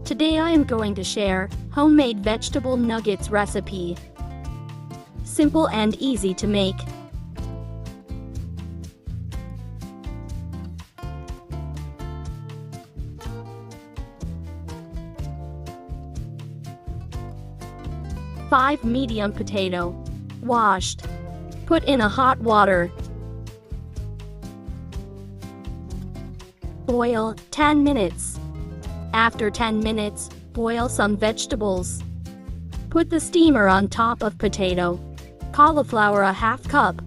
Today I am going to share homemade vegetable nuggets recipe. Simple and easy to make. Five medium potato, washed. Put in a hot water. Boil 10 minutes. After 10 minutes, boil some vegetables. Put the steamer on top of potato. Cauliflower a half cup.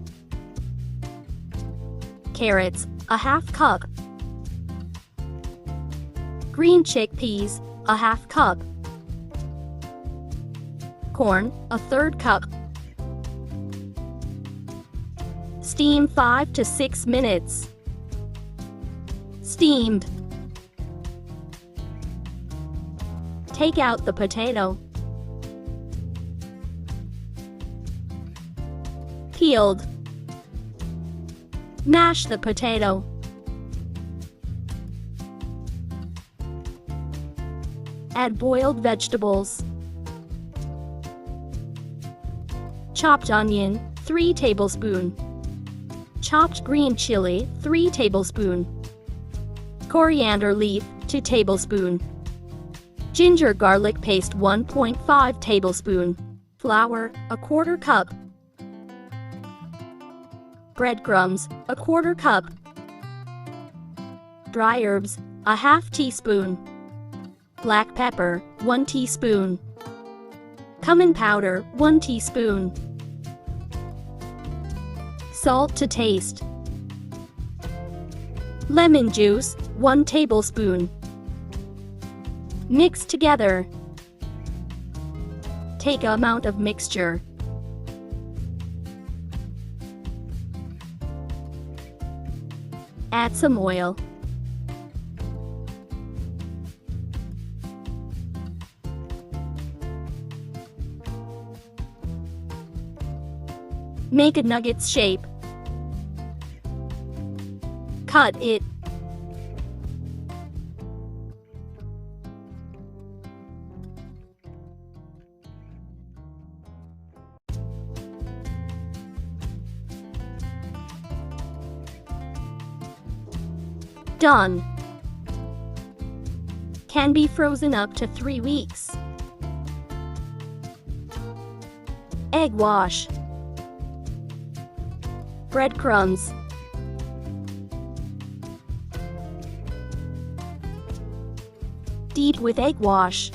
Carrots a half cup. Green chickpeas a half cup. Corn a third cup. Steam 5 to 6 minutes. Steamed. Take out the potato. Peeled. Mash the potato. Add boiled vegetables. Chopped onion, 3 tablespoons. Chopped green chili, 3 tablespoons. Coriander leaf, 2 tablespoons. Ginger garlic paste, 1.5 tablespoons. Flour, a quarter cup. Breadcrumbs, a quarter cup. Dry herbs, a half teaspoon. Black pepper, 1 teaspoon. Cumin powder, 1 teaspoon. Salt to taste. Lemon juice, 1 tablespoon. Mix together. Take amount of mixture. Add some oil. Make a nuggets shape. Cut it. Done. Can be frozen up to 3 weeks. Egg wash. Breadcrumbs. Deep with egg wash.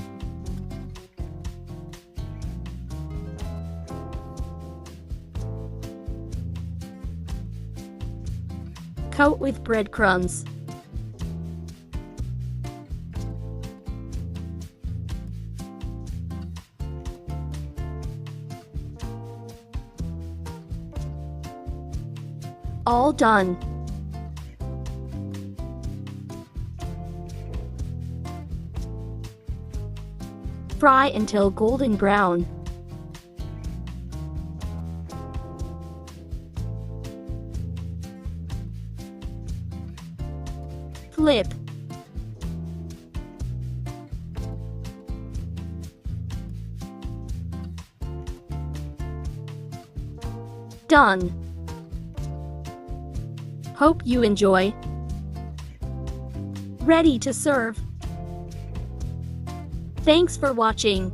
Coat with breadcrumbs. All done. Fry until golden brown. Flip. Done. Hope you enjoy. Ready to serve. Thanks for watching.